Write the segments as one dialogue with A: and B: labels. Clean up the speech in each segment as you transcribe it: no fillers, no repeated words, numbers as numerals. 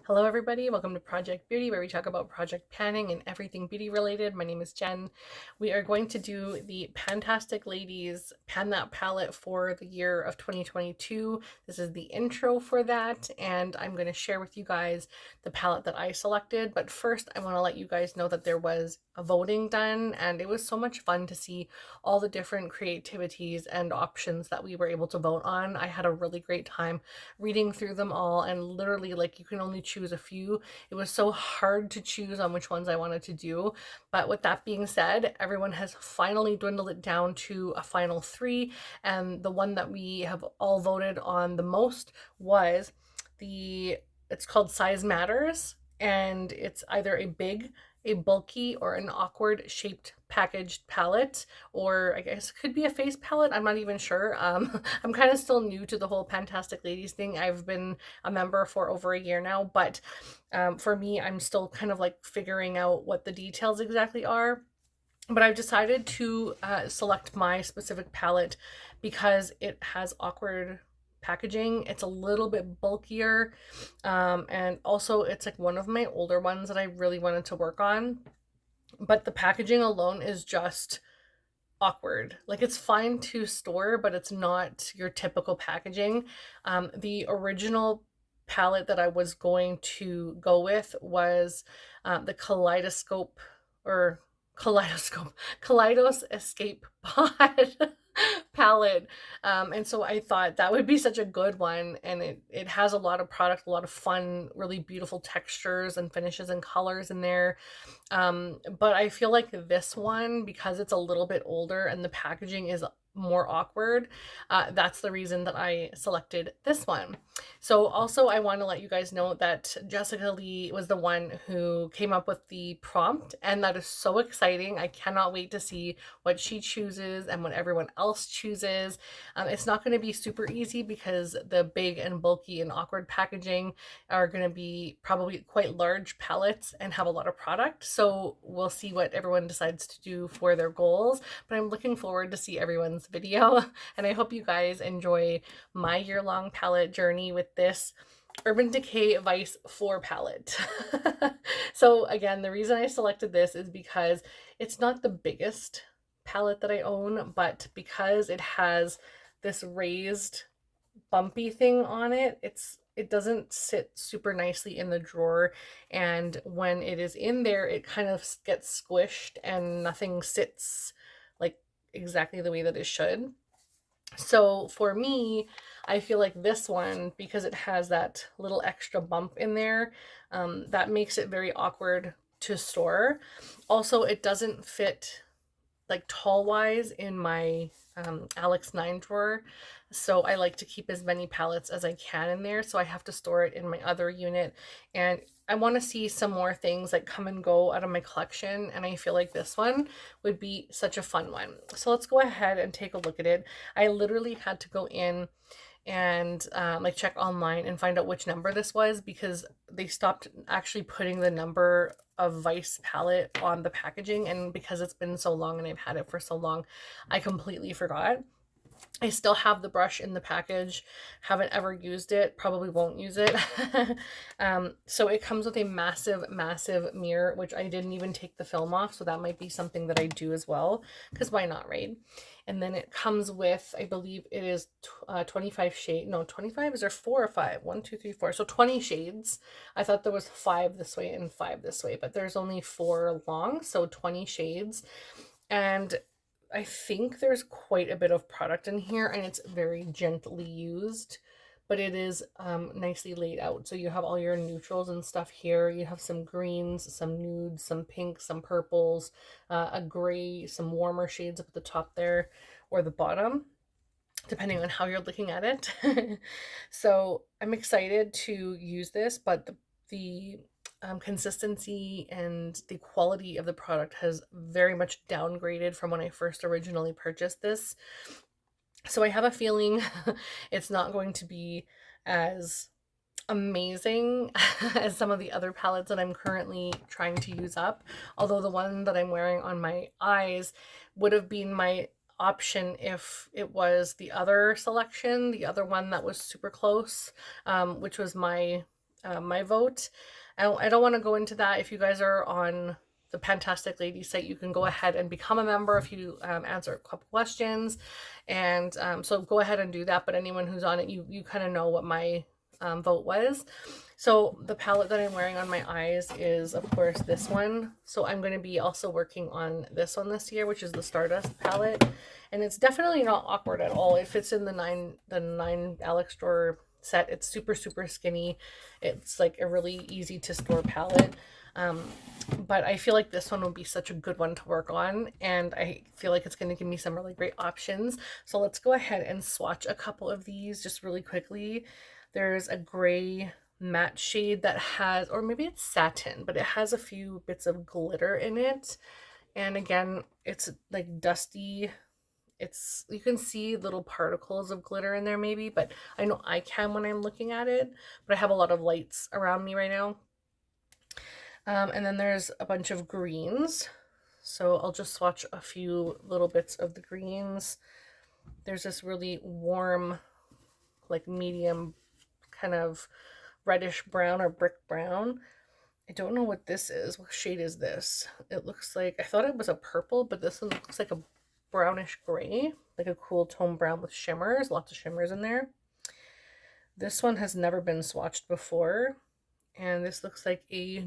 A: Hello everybody, welcome to Project Beauty, where we talk about project planning and everything beauty related. My name is Jen. We are going to do the Pantastic Ladies Pan That palette for the year of 2022. This is the intro for that, and I'm going to share with you guys the palette that I selected. But first, I want to let you guys know that there was a voting done, and it was so much fun to see all the different creativities and options that we were able to vote on. I had a really great time reading through them all, and literally, like, you can only choose a few. It was so hard to choose on which ones I wanted to do. But with that being said, everyone has finally dwindled it down to a final three. And the one that we have all voted on the most was it's called Size Matters. And it's either a big, a bulky, or an awkward shaped packaged palette, or I guess it could be a face palette. I'm not even sure. I'm kind of still new to the whole Pantastic Ladies thing. I've been a member for over a year now, but for me, I'm still kind of like figuring out what the details exactly are. But I've decided to select my specific palette because it has awkward packaging. It's a little bit bulkier, and also it's like one of my older ones that I really wanted to work on. But the packaging alone is just awkward. Like, it's fine to store, but it's not your typical packaging. The original palette that I was going to go with was the Kaleidoscope, Kaleidos Escape Pod palette. And so I thought that would be such a good one. And it has a lot of product, a lot of fun, really beautiful textures and finishes and colors in there. But I feel like this one, because it's a little bit older and the packaging is more awkward, that's the reason that I selected this one. So also, I want to let you guys know that Jessica Lee was the one who came up with the prompt, and that is so exciting. I cannot wait to see what she chooses and what everyone else chooses. It's not going to be super easy because the big and bulky and awkward packaging are going to be probably quite large palettes and have a lot of product. So we'll see what everyone decides to do for their goals. But I'm looking forward to see everyone's video. And I hope you guys enjoy my year-long palette journey with this Urban Decay Vice 4 palette. So again, the reason I selected this is because it's not the biggest palette that I own, but because it has this raised bumpy thing on it, it doesn't sit super nicely in the drawer, and when it is in there, it kind of gets squished and nothing sits like exactly the way that it should. So for me, I feel like this one, because it has that little extra bump in there, that makes it very awkward to store. Also, it doesn't fit like tall wise in my Alex 9 drawer. So I like to keep as many palettes as I can in there. So I have to store it in my other unit. And I want to see some more things like come and go out of my collection. And I feel like this one would be such a fun one. So let's go ahead and take a look at it. I literally had to go in and like check online and find out which number this was, because they stopped actually putting the number of Vice palette on the packaging, and because it's been so long and I've had it for so long, I completely forgot. I still have the brush in the package, haven't ever used it, probably won't use it. So it comes with a massive, massive mirror, which I didn't even take the film off, so that might be something that I do as well, because why not, right? And then it comes with, I believe it is 25 shade, no, 25, is there 4 or 5? 1, 2, 3, 4, so 20 shades. I thought there was 5 this way and 5 this way, but there's only 4 long, so 20 shades. And I think there's quite a bit of product in here, and it's very gently used, but it is nicely laid out. So you have all your neutrals and stuff here. You have some greens, some nudes, some pinks, some purples, a gray, some warmer shades up at the top there or the bottom, depending on how you're looking at it. So I'm excited to use this, but the consistency and the quality of the product has very much downgraded from when I first originally purchased this. So I have a feeling it's not going to be as amazing as some of the other palettes that I'm currently trying to use up. Although the one that I'm wearing on my eyes would have been my option if it was the other selection, the other one that was super close, which was my my vote. I don't want to go into that. If you guys are on the Pantastic Lady site, you can go ahead and become a member if you answer a couple questions. And so go ahead and do that. But anyone who's on it, you kind of know what my vote was. So the palette that I'm wearing on my eyes is, of course, this one. So I'm going to be also working on this one this year, which is the Stardust palette. And it's definitely not awkward at all. It fits in the nine Alex drawer set. It's super, super skinny. It's like a really easy to store palette. But I feel like this one will be such a good one to work on, and I feel like it's going to give me some really great options. So let's go ahead and swatch a couple of these just really quickly. There's a gray matte shade that has, or maybe it's satin, but it has a few bits of glitter in it. And again, it's like dusty. It's, you can see little particles of glitter in there maybe, but I know I can when I'm looking at it, but I have a lot of lights around me right now. And then there's a bunch of greens. So I'll just swatch a few little bits of the greens. There's this really warm, like medium kind of reddish brown or brick brown. I don't know what this is. What shade is this? It looks like, I thought it was a purple, but this one looks like a brownish gray, like a cool tone brown with shimmers, lots of shimmers in there. This one has never been swatched before. And this looks like a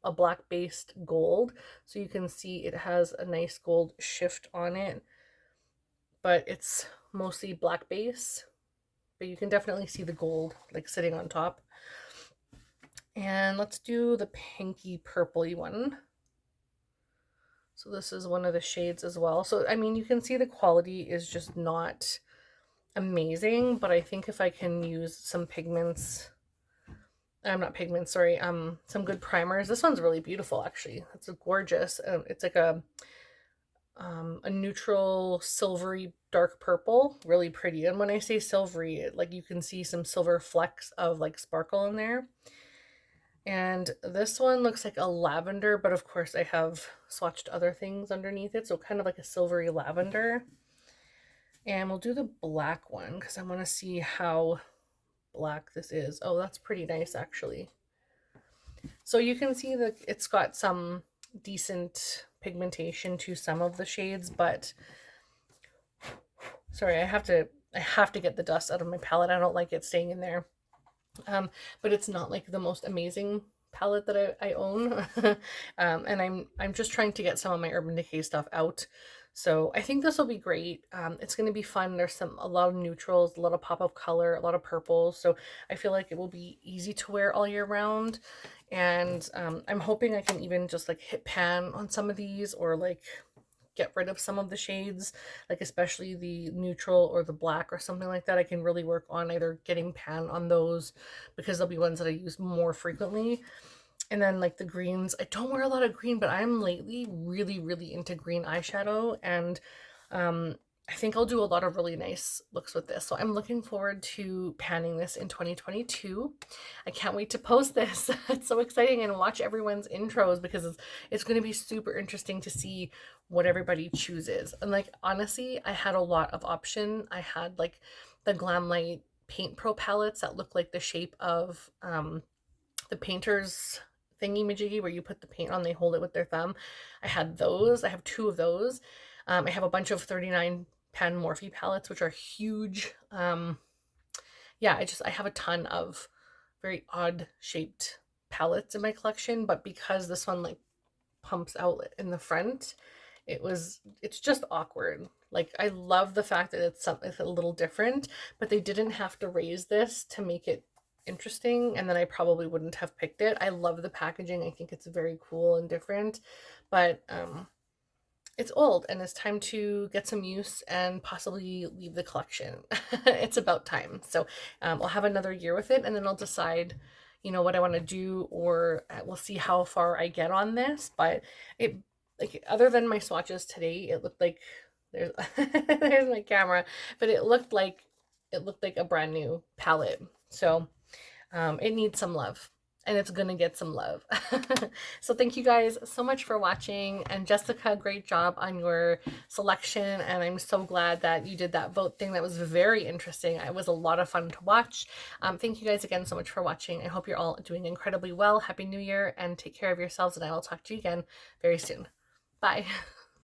A: a black based gold. So you can see it has a nice gold shift on it, but it's mostly black base, but you can definitely see the gold like sitting on top. And let's do the pinky purpley one. So this is one of the shades as well. So, I mean, you can see the quality is just not amazing, but I think if I can use some pigments, not pigments, sorry, some good primers. This one's really beautiful, actually. It's a gorgeous. It's like a neutral silvery dark purple, really pretty. And when I say silvery, like you can see some silver flecks of like sparkle in there. And this one looks like a lavender, but of course I have swatched other things underneath it, so kind of like a silvery lavender. And we'll do the black one because I want to see how black this is. Oh, that's pretty nice actually. So you can see that it's got some decent pigmentation to some of the shades, but sorry, I have to get the dust out of my palette. I don't like it staying in there. But it's not like the most amazing palette that I own. And I'm just trying to get some of my Urban Decay stuff out. So I think this will be great. It's going to be fun. There's a lot of neutrals, a lot of pop of color, a lot of purples. So I feel like it will be easy to wear all year round. And I'm hoping I can even just like hit pan on some of these, or like get rid of some of the shades, like especially the neutral or the black or something like that. I can really work on either getting pan on those because they'll be ones that I use more frequently. And then like the greens, I don't wear a lot of green, but I'm lately really, really into green eyeshadow. And I think I'll do a lot of really nice looks with this. So I'm looking forward to panning this in 2022. I can't wait to post this. It's so exciting, and watch everyone's intros because it's going to be super interesting to see what everybody chooses. And like, honestly, I had a lot of option. I had like the Glamlight Paint Pro palettes that look like the shape of the painter's thingy majiggy where you put the paint on, they hold it with their thumb. I had those. I have two of those. I have a bunch of 39 pan Morphe palettes, which are huge. Yeah, I have a ton of very odd shaped palettes in my collection, but because this one like pumps out in the front, it's just awkward. Like, I love the fact that it's a little different, but they didn't have to raise this to make it interesting, and then I probably wouldn't have picked it. I love the packaging. I think it's very cool and different, but it's old and it's time to get some use and possibly leave the collection. It's about time. So I'll have another year with it, and then I'll decide, what I want to do, or we'll see how far I get on this. But it, like, other than my swatches today, it looked like there's there's my camera, but it looked like a brand new palette. So it needs some love. and it's gonna get some love. So thank you guys so much for watching, and Jessica, great job on your selection, and I'm so glad that you did that vote thing. That was very interesting. It was a lot of fun to watch. Thank you guys again so much for watching. I hope you're all doing incredibly well. Happy New Year, and take care of yourselves, and I will talk to you again very soon. Bye.